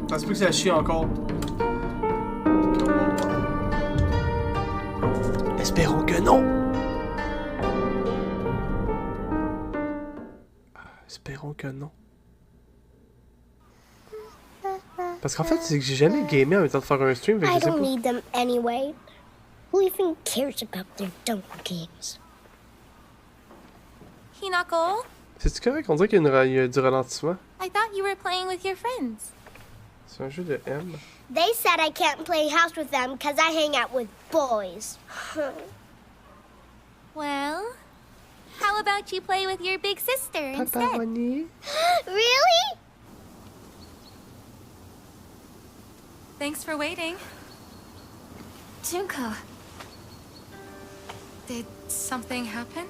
Ça se peut que ça chie encore. Espérons que non. Espérons que non. Parce qu'en fait, c'est que j'ai jamais gamé en même temps de faire un stream. I don't need them anyway. Who even cares about their dumb games? Hinako, C'est-tu correct? On dirait qu'il y a du ralentissement. I thought you were playing with your friends. C'est un jeu de M. They said I can't play house with them because I hang out with boys. Well, how about you play with your big sister instead? Paparoni. Really? Thanks for waiting. Junko, Did something happen?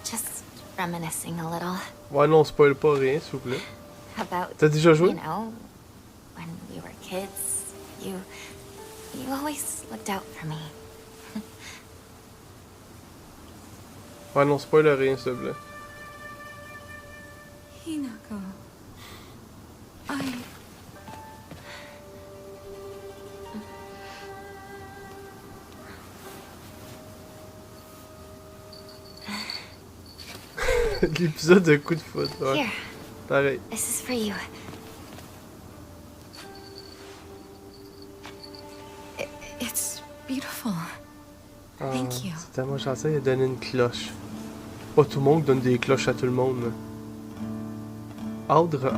just reminiscing a little Ouais, non, spoil pas rien, s'il vous plaît. about, T'as déjà joué? you know, when we were kids. You always looked out for me. Ouais, non, spoil rien, s'il te plaît. Hinako, L'épisode de coup de foot, ouais. Here, Pareil. this is for you. It's beautiful. Ah, Thank you. c'est tellement gentil, il a donné une cloche. Pas tout le monde donne des cloches à tout le monde. là. Audre.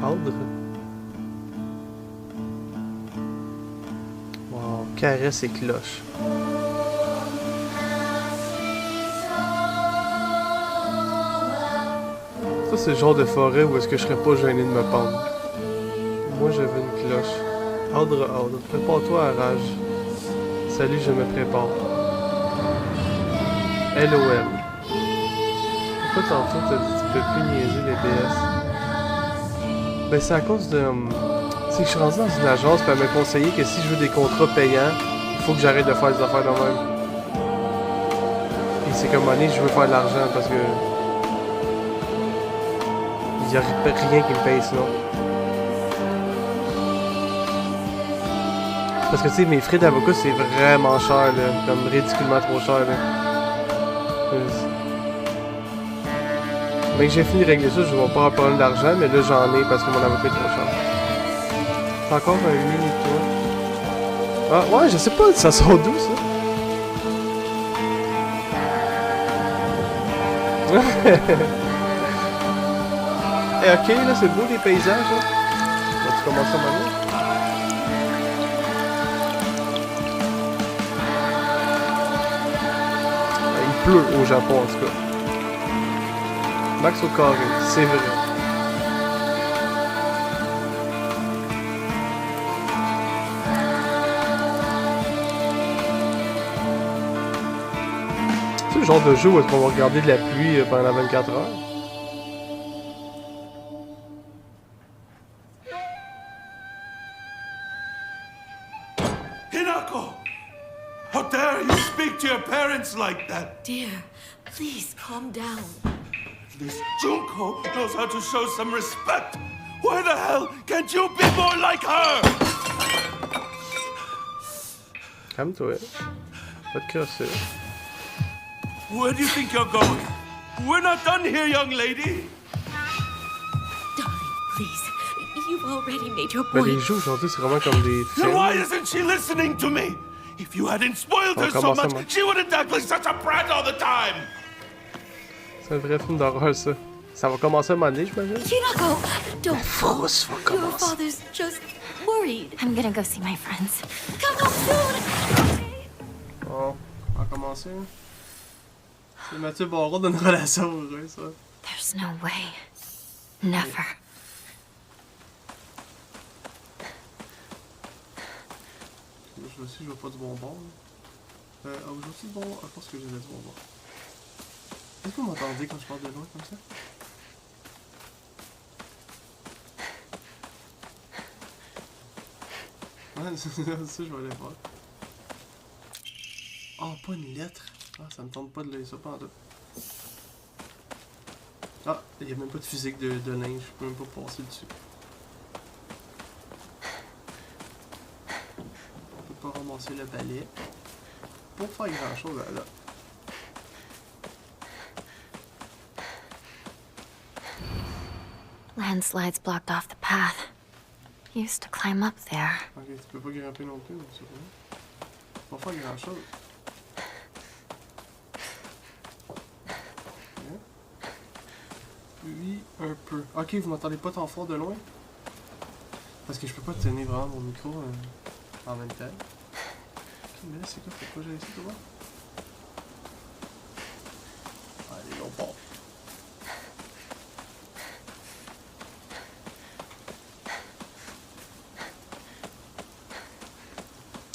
Wow, caresse et cloche. Ça, c'est le genre de forêt où est-ce que je serais pas gêné de me pendre. Moi, je veux une cloche. Audre, prépare-toi à rage. Salut, je me prépare. LOL. Pourquoi tantôt t'as dit que tu peux plus niaiser les DS? Ben c'est à cause de... c'est que je suis rendu dans une agence et elle m'a conseillé que si je veux des contrats payants, il faut que j'arrête de faire des affaires de même. Et c'est comme année, je veux faire de l'argent parce que... il n'y a rien qui me paye sinon. Parce que tu sais, mes frais d'avocat c'est vraiment cher là, comme ridiculement trop cher là. Mais que j'ai fini de régler ça, je vais pas avoir problème d'argent, mais là j'en ai parce que mon avocat est trop cher. C'est encore un mini toi. Ah ouais, je sais pas, ça sort d'où ça? Eh ok, là c'est beau les paysages là. Tu commences à maintenant? Il pleut au Japon en tout cas. Max au carré, c'est vrai. C'est le genre de jeu où est-ce qu'on va regarder de la pluie pendant 24 heures. Hinako! How dare you speak to your parents like that? Dear, please calm down. This Junko knows how to show some respect. Why the hell can't you be more like her? Calme-toi. Pas de crosser. Where do you think you're going? We're not done here, young lady. Darling, please. You've already made your Ben, point. les jeux aujourd'hui, c'est vraiment comme des Then why films. isn't she listening to me? If you hadn't spoiled her so comment ça much, marche? she wouldn't act like such a brat all the time. C'est un vrai film d'horreur, ça. Ça va commencer à un moment donné, j'imagine? Hinako, don't. Frousse va Your commencer. father's just worried. I'm gonna go see my friends. Come home soon. Bon, on va commencer. C'est Mathieu Barraud d'une relation heureuse, ça. There's no way. Never. Je me suis dit, je veux pas du bonbon. J'ai aussi du bonbon. Ah, je pense que j'ai du bonbon. Est-ce que vous m'entendez quand je parle de loin comme ça? Ouais, c'est ça, je vais aller voir. Oh, pas une lettre. Ah, ça me tente pas de lire ça pendant tout. Ah, il n'y a même pas de physique de linge, je peux même pas passer dessus. On peut pas ramasser le balai. Pour faire grand chose là. Landslides blocked off the path. Used to climb up there. Ok, tu peux pas grimper non plus, donc c'est bon. Pas faire grand chose. Oui, un peu. Ok, vous m'entendez pas tant fort de loin? Parce que je peux pas tenir vraiment mon micro en même temps. Ok, mais là c'est quoi? Faut pas j'ai ici, tu vois? Allez, on part.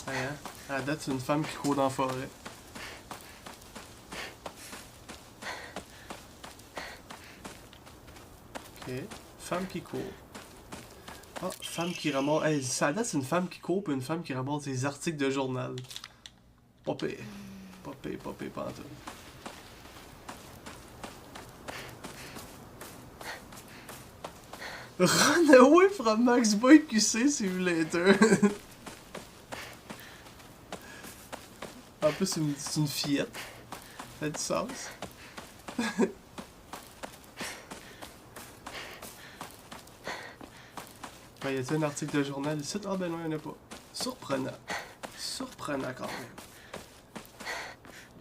Ouais, hein? À la date, c'est une femme qui court dans la forêt. Ok. Femme qui court. Ah, femme qui ramasse. Hey, ça à date, c'est une femme qui court et une femme qui ramasse des articles de journal. Pas pire. Pas pire, pas pire, pas en tout. Run away from Max Boy QC Simulator. En plus, c'est une fillette. Ça a du sens. Ben, y a-t-il un article de journal ici? Ah ben non, y'en a pas. Surprenant. Surprenant quand même.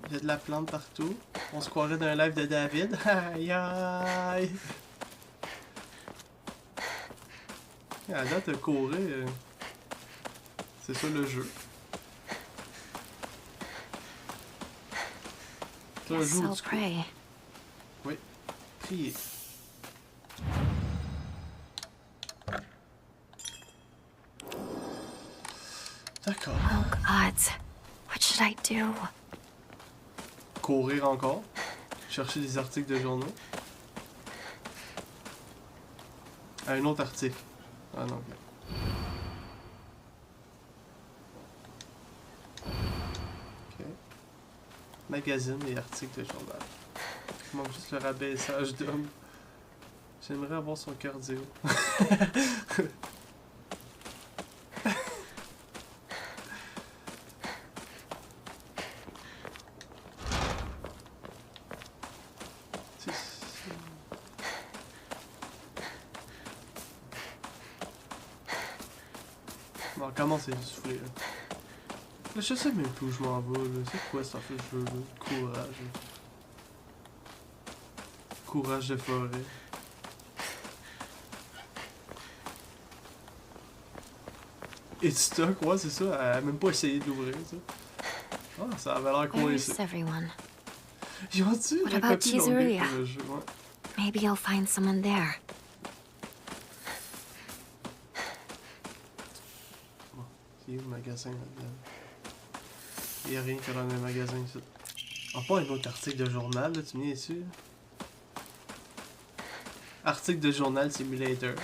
Il y a de la plante partout. On se croirait dans un live de David. Aïe aïe. À la date de courir, c'est ça le jeu. C'est un Guess jeu où I'll tu cours. pray. Oui, prier. D'accord. Oh gods. What should I do? Courir encore. Chercher des articles de journaux. Un autre article. Ah non, ok. Ok. Magazine et articles de journal. Il manque juste le rabaissage d'homme. J'aimerais avoir son cardio. Bon, comment c'est soufflé là? Là, je sais même plus où je m'en vais là. C'est quoi ça fait jeu là? Courage. Courage de forêt. It's stuck, ouais, c'est ça. Elle a même pas essayé de l'ouvrir, ça. Ah, ça avait l'air Where's coincé. everyone? Ils ont-tu What la about copie longuée Chizuruya? pour le jeu? Ouais. Maybe I'll find someone there. Bon, c'est où le magasin là-dedans? Il y a rien que dans le magasin ici. Ah, pas un autre article de journal, là, tu m'y es sûr? Article de journal simulator.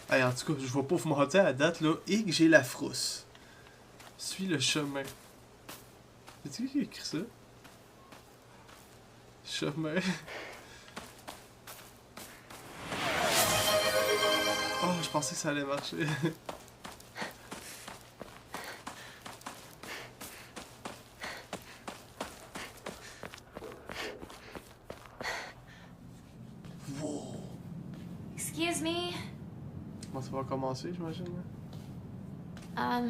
Hey, en tout cas, je vais pas vous mentir à la date là, et que j'ai la frousse. Suis le chemin. C'est-tu qui a écrit ça? Chemin. Oh, je pensais que ça allait marcher. Wow. Excuse me? Comment ça va commencer, j'imagine? Là?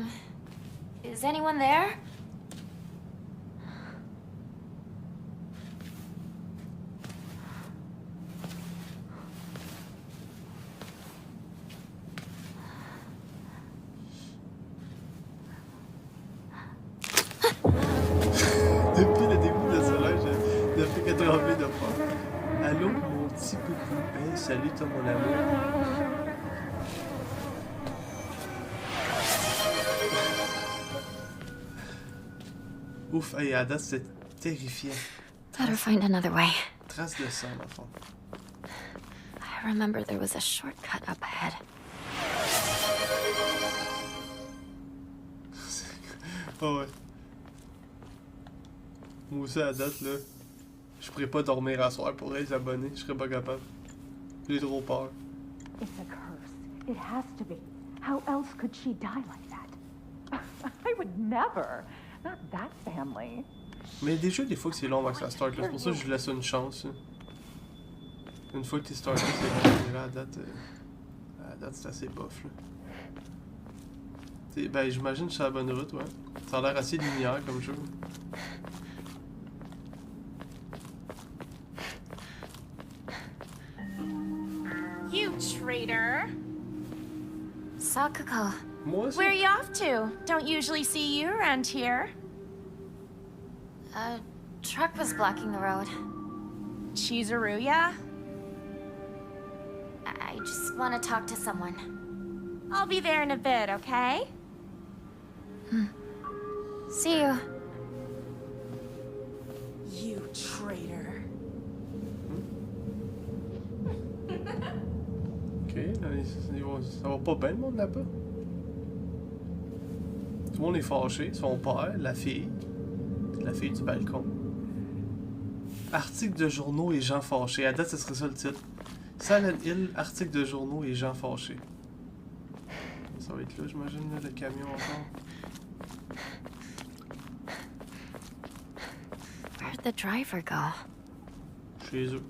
Is anyone there? Depuis le début de ce live, je ne fais que trembler de peur. Allô, mon petit coucou. Hey, salut toi, mon amour. Ouf, hey, à date, c'est terrifiant. Better find another way. Trace de sang, dans le fond. I remember there was a shortcut up ahead. Oh ouais. Moi aussi, à date, là, je pourrais pas dormir à soir pour les abonnés. Je serais pas capable. J'ai trop peur. It's a curse. It has to be. How else could she die like that? I would never. Not that family. Mais déjà, des fois que c'est long avant que ça start, là. C'est pour ça que je laisse une chance. Là. Une fois que t'es starté, c'est bon. Mais là, à date, c'est assez bof, là. Ben, j'imagine que je suis à la bonne route, ouais. Ça a l'air assez linéaire comme jeu. You traitor. Sakuko. Moi, ça. Where are you off to? Don't usually see you around here. A truck was blocking the road. Chizuruya? I just want to talk to someone. I'll be there in a bit, okay? See you. You traitor. Ok, là, ça va pas bien le monde là-bas. Tout le monde est fâché. Son père, la fille du balcon. Article de journaux et gens fâchés. À date, ce serait ça le titre. Silent Hill, article de journaux et gens fâchés. Ça va être là, j'imagine, le camion encore. Where'd the driver go? Chez eux.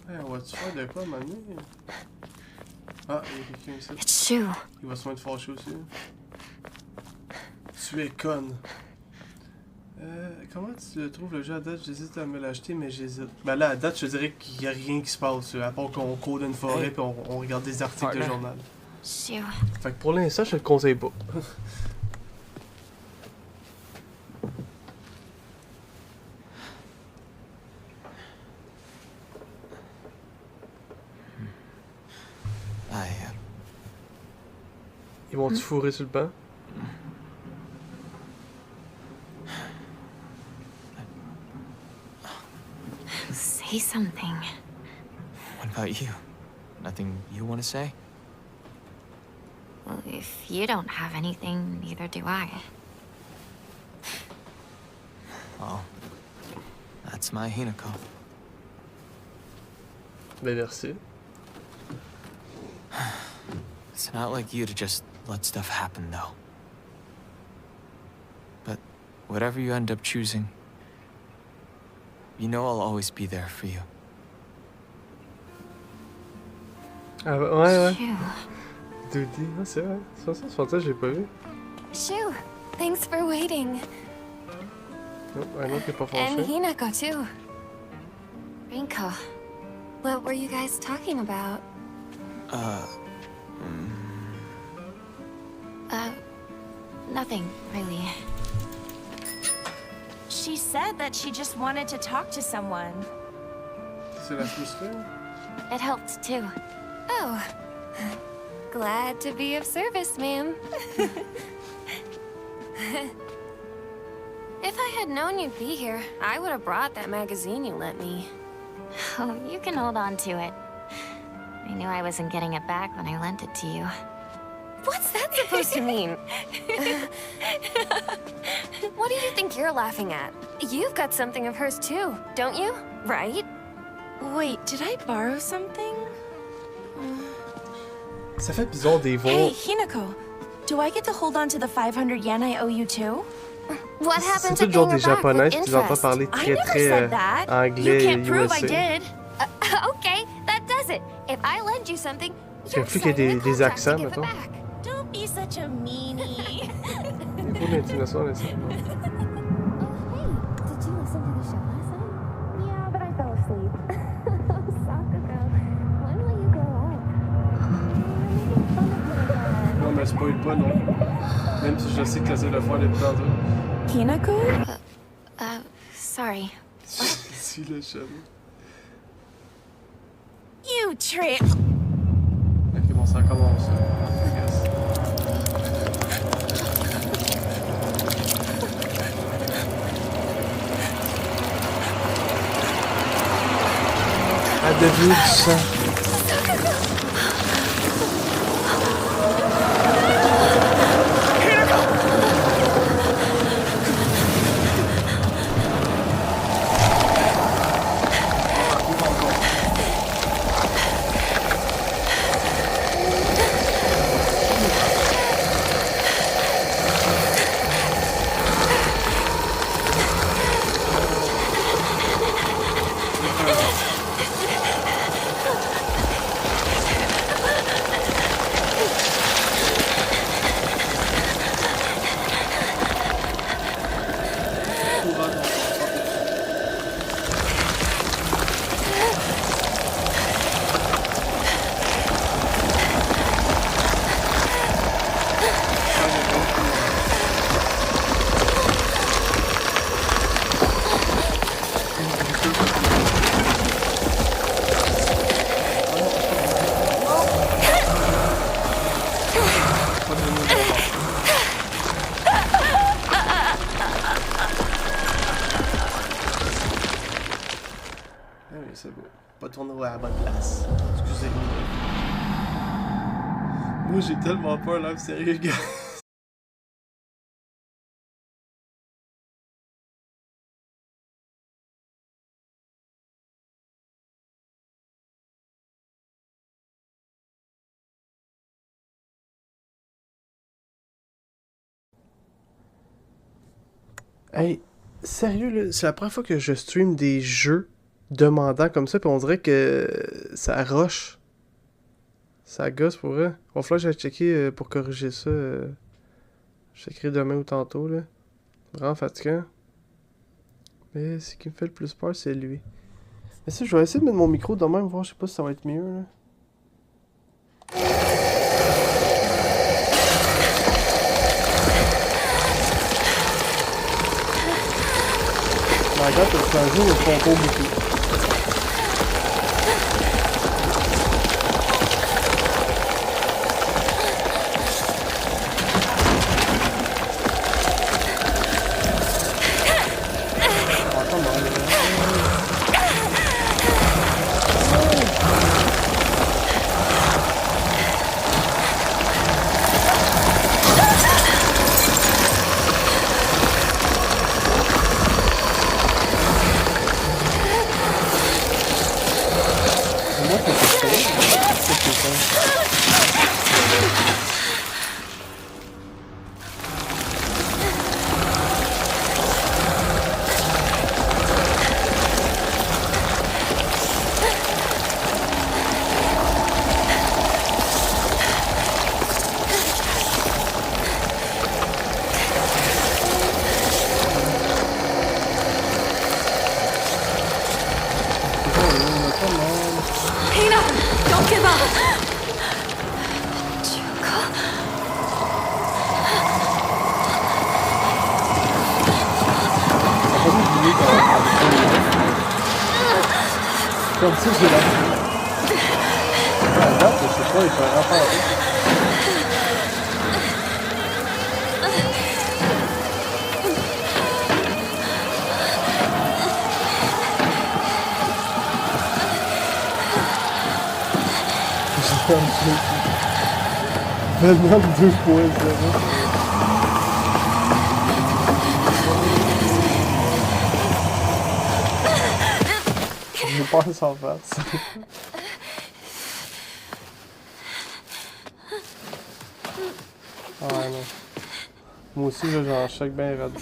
Hey, on va-tu faire de quoi maintenant? Ah, il y a quelqu'un ici. It's Shu. Il va se mettre fâché aussi. Tu es conne. Comment tu trouves le jeu à date? J'hésite à me l'acheter, mais j'hésite. Ben là, à date, je dirais qu'il n'y a rien qui se passe, à part qu'on court une forêt et on regarde des articles de journal. Shu. Fait que pour l'instant, je te le conseille pas. Ils vont-tu fourrer sur le banc? Say something. What about you? Nothing you want to say? Well, if you don't have anything, neither do I. Oh, that's my Hinako. Ben merci. It's not like you to just let stuff happen, though. But whatever you end up choosing, you know I'll always be there for you. Ah ouais. Shu. Doody, ah, c'est vrai. Ça, je l'ai pas vu. Shu, thanks for waiting. Non, un autre qui est pas And fâché. Hinako too. Rinko. What were you guys talking about? Nothing, really. She said that she just wanted to talk to someone. C'est l'atmosphère. It helped, too. Oh. Glad to be of service, ma'am. If I had known you'd be here, I would have brought that magazine you lent me. Oh, you can hold on to it. I knew I wasn't getting it back when I lent it to you. What's that supposed to mean? What do you think you're laughing at? You've got something of hers too, don't you? Right? Wait, did I borrow something? Ça fait bizarre des voix. Hey, Hinako. Do I get to hold on to the 500 yen I owe you too? What C'est happened to tout genre paying des her back with japonaises qui les entendent interest? parler I très never très said that. anglais You et can't prove I USA. did. Okay, that does it. If I lend you something, Fait you're plus qu'il y a signing a des contract accents, to give it mettons. back. Don't be such a meanie. Il faut l'intimidation, là, ça. Oh, hey, did you listen to the show last night? Yeah, but I fell asleep. Sakuko, when will you grow up? You're making fun of me Non, mais spoil pas, non. Même si je sais que c'est le faire depuis tantôt. Hinako? Sorry. Si le cheveu. You trick. Ok, bon, ça commence. devenir du sang. C'est beau. Pas tourner à la bonne place. Excusez-moi. Moi, j'ai tellement peur, là, sérieux, gars. Hey, sérieux, là, c'est la première fois que je stream des jeux demandants comme ça, puis on dirait que ça roche. Ça gosse pour vrai. Il va falloir que j'aille checker pour corriger ça. Je t'écris demain ou tantôt, là. Vraiment fatigant. Mais ce qui me fait le plus peur, c'est lui. Mais ça, je vais essayer de mettre mon micro de même, voir, je sais pas si ça va être mieux, là. Regarde, c'est un jeu où je comprends beaucoup. Comme ça, j'ai la... Ah, je sais pas, il faut un rapport. J'ai perdu. Maintenant 2.0. Je pense en face. Ah non. Moi aussi, là, j'en choque bien raide.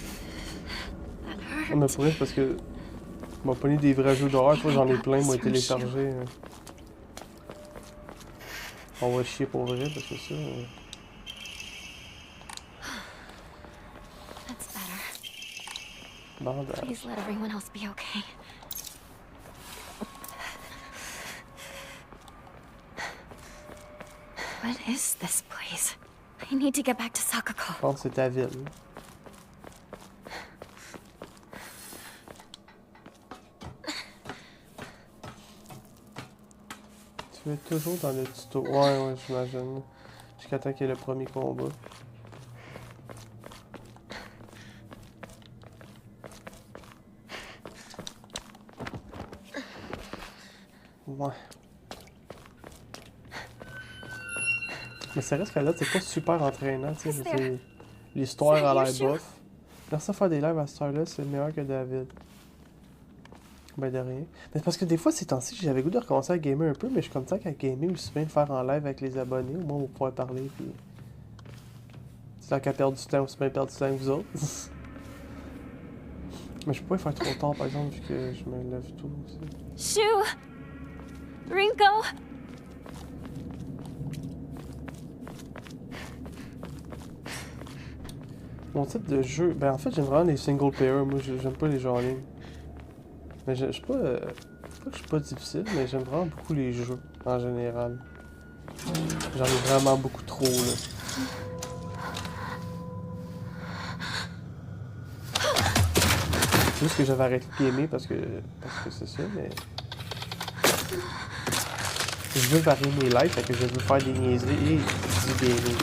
On a pour parce que on m'a pogné des vrais jeux d'horreur, j'en ai plein, moi, téléchargés. On va chier pour vrai, parce que ça... Bandage. Please let everyone else be okay. What is this place? I need to get back to Sakako. Je pense que c'est ta ville. Tu es toujours dans le tuto. Ouais, j'imagine. Jusqu'à temps qu'il y ait le premier combat. Ouais. Mais ça reste que là, c'est pas super entraînant, tu sais. L'histoire a l'air bof. Merci à faire des lives à cette heure-là, c'est meilleur que David. Ben de rien. Mais parce que des fois, ces temps-ci, j'avais le goût de recommencer à gamer un peu, mais je suis comme ça qu'à gamer, aussi bien le faire en live avec les abonnés, au moins on va pouvoir parler, puis... C'est tant qu'à perdre du temps, aussi bien perdre du temps que vous autres. Mais je peux pas y faire trop tard, par exemple, vu que je me lève tôt aussi. Shoo! Rinko! Mon type de jeu... Ben en fait, j'aime vraiment les single player, moi j'aime pas les jeux en ligne. Mais je suis pas... c'est pas que je suis pas difficile, mais j'aime vraiment beaucoup les jeux, en général. J'en ai vraiment beaucoup trop, là. C'est juste que j'avais arrêté de gamer parce que c'est ça, mais... Je veux varier mes lives, fait que je veux faire des niaiseries et du gaming.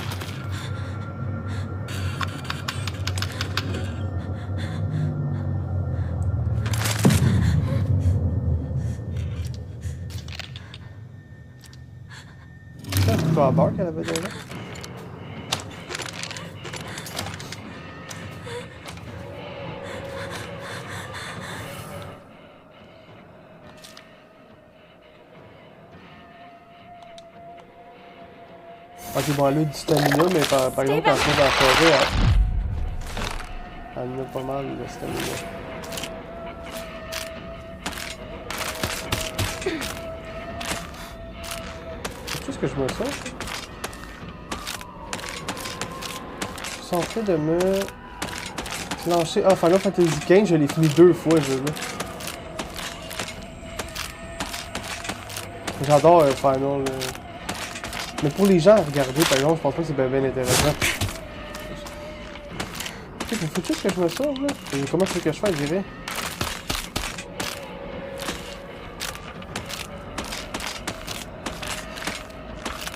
C'est un couteau à beurre qu'elle avait déjà. Ok, bon, elle a du stamina, mais par exemple, quand on est dans la forêt, elle en a pas mal de stamina. C'est ce que je me sens. Je suis en train de me clencher. Ah, Final Fantasy XV, je l'ai fini 2 fois, ce jeu-là. J'adore Final. Mais pour les gens à regarder, par exemple, je pense pas que c'est bien intéressant. Ok, il faut juste que je me sauve, là. Et comment c'est que je fais, je dirais?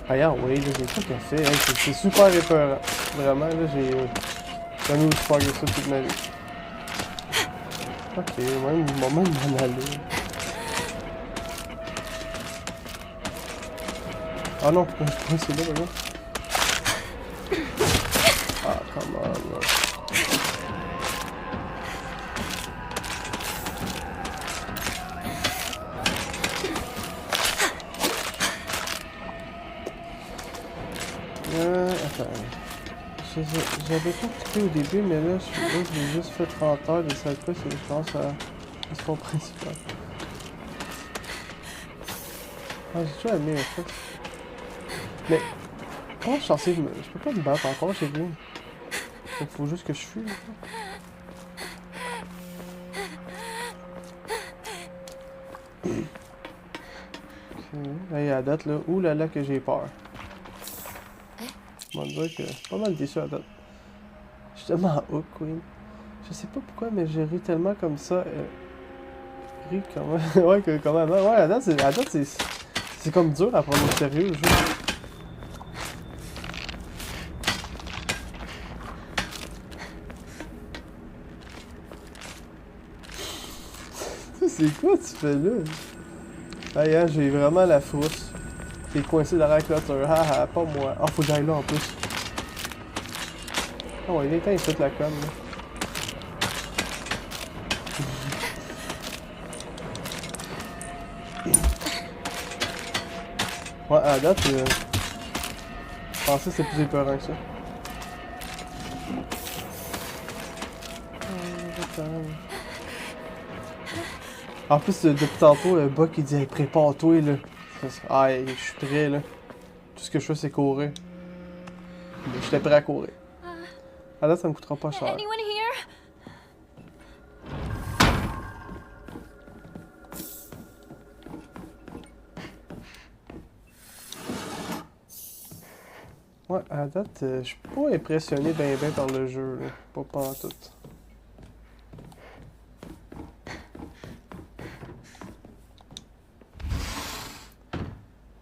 Regarde, oui, là, j'ai tout qu'elle fait. Hey, c'est super épeurant. Vraiment, là, j'ai jamais aussi peur que ça toute ma vie. Ok, même m'en aller. Ah non, je peux essayer là, maintenant. Ah, come on, là. Attends. J'avais tout cliqué au début, mais là, je l'ai juste fait 30 heures de cette fois, c'est je pense à l'histoire principale. Ah, j'ai toujours aimé, en fait. Mais, comment je suis censé me... Je peux pas me battre encore, j'ai vu. Il faut juste que je fuis, là. Et à date, là, oulala que j'ai peur. Je vais dire que je suis pas mal déçu à date. Je suis tellement hook, Queen. Je sais pas pourquoi, mais j'ai ri tellement comme ça. Ri comment... ouais, comment... Ouais, à date, c'est comme dur à prendre au sérieux, le jeu. C'est quoi tu fais là? Ah, yeah, j'ai vraiment la frousse. T'es coincé dans la clôture. Haha, pas moi. Ah, faut que j'aille là en plus. Ah ouais, il est temps, il fait la conne là. Ouais, à date, je pensais que c'était plus épeurant que ça. En plus, depuis tantôt, le Buck il dit hey, prépare-toi là. Ah, je suis prêt là. Tout ce que je fais, c'est courir. J'étais prêt à courir. Ah là, ça me coûtera pas cher. Anyone here? Ouais, à date, je suis pas impressionné ben par le jeu, là. Pas en tout.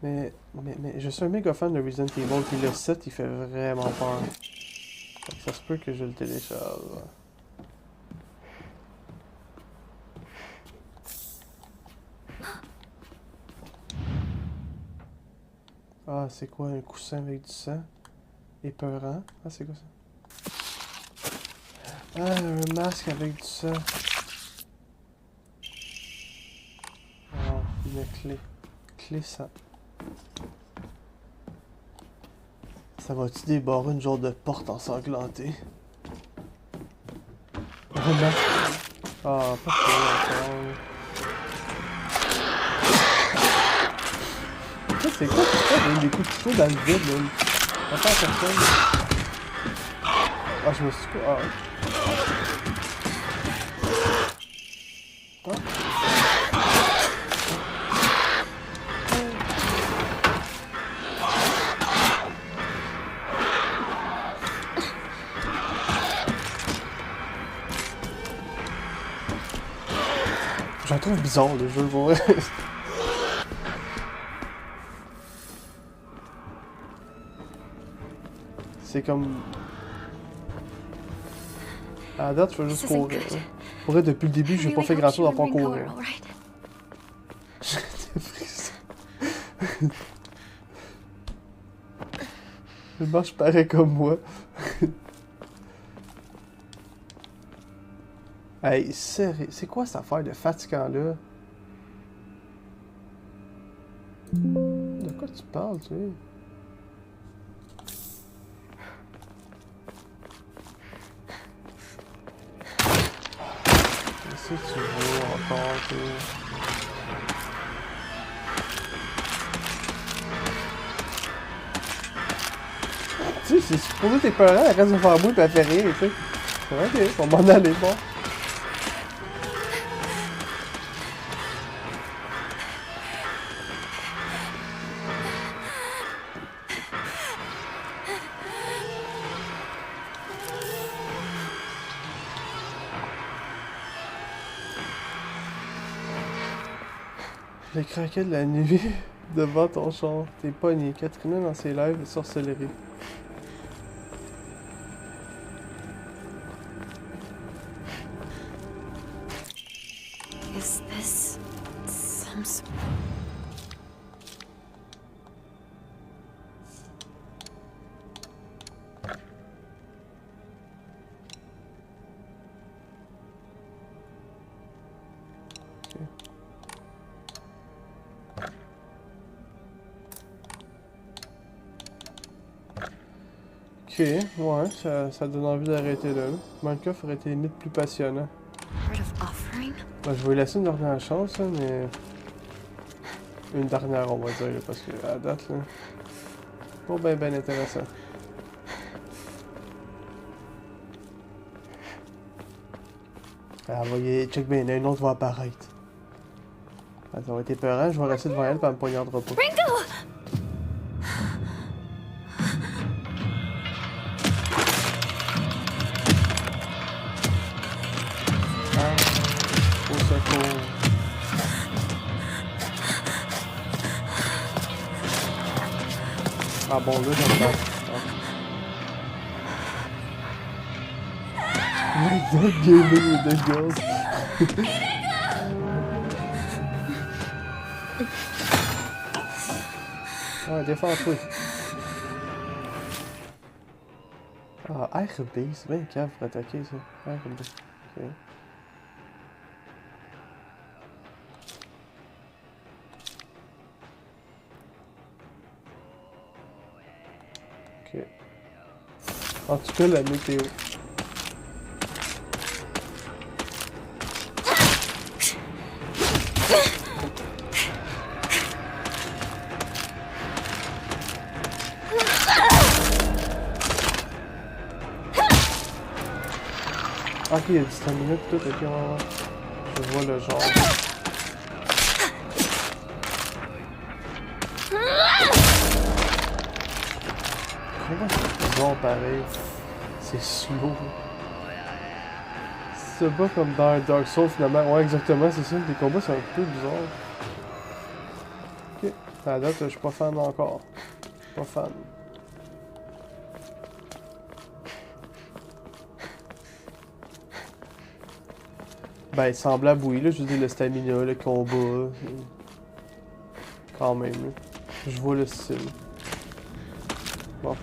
Mais je suis un méga fan de Resident Evil, puis le 7 il fait vraiment peur. Fait que ça se peut que je le télécharge. Ah, c'est quoi un coussin avec du sang? Épeurant. Ah, c'est quoi ça? Ah, un masque avec du sang. Ah, une clé. Clé sang. Ça va-tu débarrer une genre de porte ensanglantée? Vraiment? Ah, pas trop encore. C'est quoi des coups de couteau dans le vide, là? Attends, personne. Ah, je me suis... Ah, ouais. J'en trouve bizarre le jeu, pour vrai. C'est comme... À la date, je vais juste courir. Pour vrai, depuis le début, j'ai pas fait grand chose à part courir. J'ai des frissons. Il marche pareil comme moi. Hey, sérieux, c'est quoi cette affaire de fatigant-là? De quoi tu parles, tu sais? Qu'est-ce que tu veux encore, tu sais? Tu sais, c'est supposé tes parents, elle reste de faire bouille et elle fait rire, tu sais. Ok, on va m'en aller, bon. Les craquets de la nuit devant ton char. T'es pogné. Katrina dans ses lives de sorcellerie. Is this some sort? Ok, ouais, ça donne envie d'arrêter là. Minecraft aurait été limite plus passionnant. Ben, je vais laisser une dernière chance, là, mais... Une dernière, on va dire, là, parce que à la date, là... Pas ben intéressant. Ah, voyez, check bien, un autre va apparaître. Ah, ça va être épeurant, je vais rester devant elle, puis elle me poignardera pas. Ah bon, là, j'en passe. Dead gaming with the girls. Ouais, défends-toi. Ah, RB, c'est bien cave pour attaquer ça. RB. Ok. En tout cas, la météo. Ok, il y a du stamina tout, ok, ouais. Je vois le genre. Comment c'est bon pareil? C'est slow. C'est pas comme dans Dark Souls finalement. Ouais, exactement, c'est ça. Les combats sont un peu bizarres. Ok, à la date, je suis pas fan encore. Pas fan. Ben, semblable, oui, là, je veux dire, le stamina, le combat. Quand même, là. Je vois le style. Bon.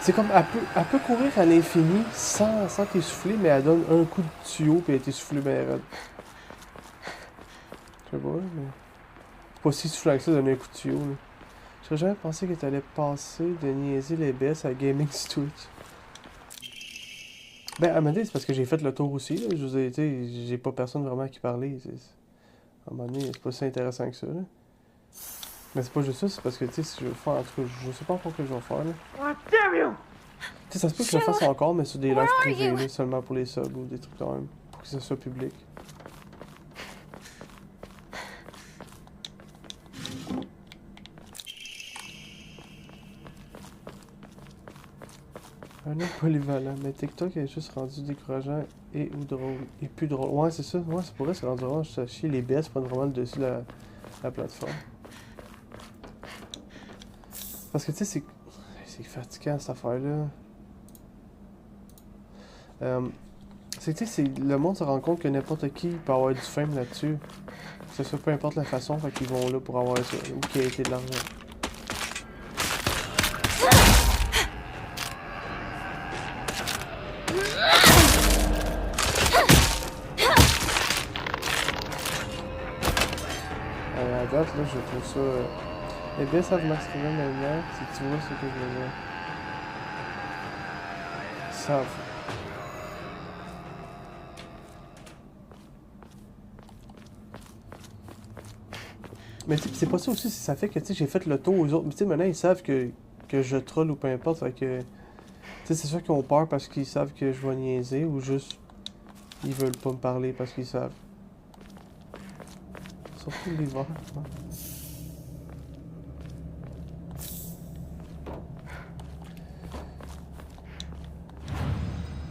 C'est comme, elle peut courir à l'infini sans t'essouffler, mais elle donne un coup de tuyau et elle t'essouffle bien raide. Je sais pas, mais... C'est pas si soufflant que ça de donner un coup de tuyau, là. J'aurais jamais pensé que t'allais passer de niaiser les BS à Gaming Switch. Ben, à un moment donné, c'est parce que j'ai fait le tour aussi, là. Je vous ai dit, j'ai pas personne vraiment à qui parler. À un moment donné, c'est pas si intéressant que ça, là. Mais c'est pas juste ça, c'est parce que, tu sais, si je veux faire un truc, je sais pas encore que je vais faire, là. Tu sais, ça se peut que je le fasse encore, mais sur des lives privés, là, seulement pour les subs ou des trucs quand même, pour que ça soit public. Un homme polyvalent, mais TikTok est juste rendu décourageant et ou drôle. Et plus drôle. Ouais, c'est ça. Ouais, c'est pour ça, c'est rendu vraiment juste à chier. Les BS prennent vraiment le dessus de la plateforme. Parce que tu sais, c'est fatigant cette affaire-là. C'est que tu sais, le monde se rend compte que n'importe qui peut avoir du fame là-dessus. Que ce soit peu importe la façon, fait qu'ils vont là pour avoir ça. Ou qualité de l'argent. À date, là, je trouve ça... Les BS savent maximum la lumière, si tu vois ce que je veux dire. Ils savent. Mais c'est pas ça aussi, ça fait que j'ai fait le tour aux autres. Mais tu sais, maintenant ils savent que je troll ou peu importe. Fait que. Tu sais, c'est sûr qu'ils ont peur parce qu'ils savent que je vais niaiser ou juste. Ils veulent pas me parler parce qu'ils savent. Surtout l'hiver. Ouais.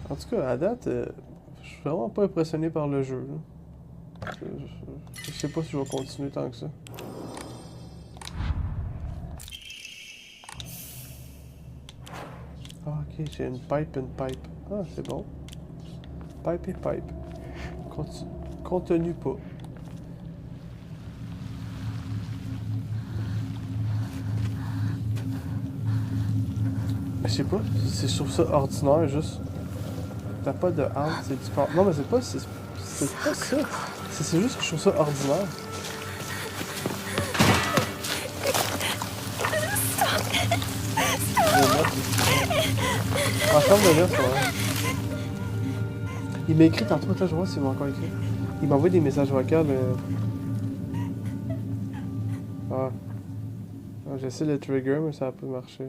En tout cas, à date, je suis vraiment pas impressionné par le jeu. Je sais pas si je vais continuer tant que ça. Ah, ok, j'ai une pipe. Ah, c'est bon. Pipe et pipe. Contenu pas. Je sais pas, je trouve ça ordinaire, juste. T'as pas de arme, c'est du corps. Non, mais c'est pas ça. C'est juste que je trouve ça ordinaire. En chambre de l'air, c'est vrai. Il m'a écrit tantôt, là, je vois s'il m'a encore écrit. Il m'a envoyé des messages vocaux. Ah. J'essaie le trigger, mais ça a pas marché.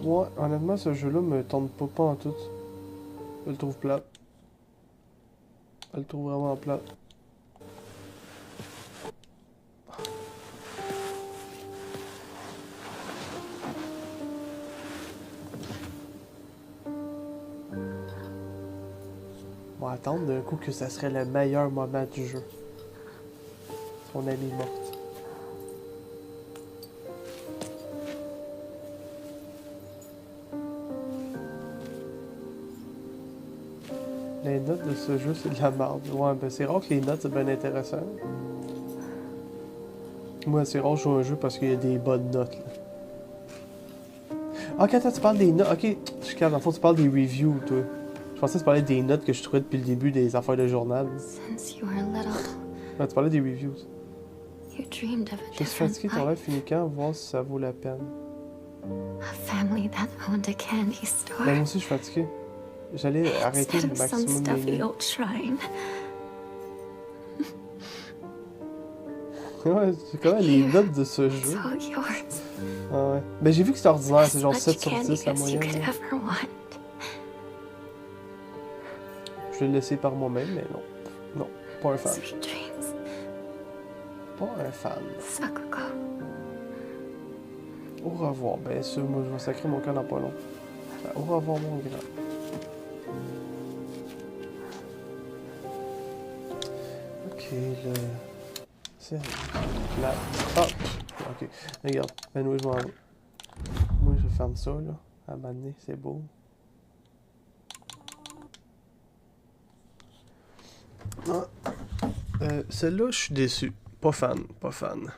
Ouais, honnêtement, ce jeu-là me tente pas en tout. Je le trouve plate. Je le trouve vraiment plate. On va attendre d'un coup que ça serait le meilleur moment du jeu. Son amie est morte. Les notes de ce jeu, c'est de la merde. Ouais, ben c'est rare que les notes, c'est bien intéressant. Moi, c'est rare que je joue un jeu parce qu'il y a des bonnes notes, là. Ok, attends, tu parles des notes. Ok, je suis calme. En fait, tu parles des reviews, toi. Je pensais que tu parlais des notes que je trouvais depuis le début des affaires de journal. Ouais, tu parlais des reviews. Je suis fatigué, ton live finit quand? Voir si ça vaut la peine. Ben, moi aussi, je suis fatigué. J'allais arrêter le maximum de Ouais, c'est quand même les notes de ce jeu. Ah ouais. Ben j'ai vu que c'est ordinaire, c'est genre 7 sur 10 la moyenne. Je vais le laisser par moi-même, mais non. Non, pas un fan. Pas un fan. Au revoir. Ben ça, moi je vais sacrer mon camp dans pas long. Ben, au revoir mon grand. Ok, le... C'est... Là... Ah! Ok, regarde. Ben oui, je vais... Moi je ferme ça là. À m'amener, c'est beau. Ah. Celle-là, je suis déçu. Pas fan, pas fan.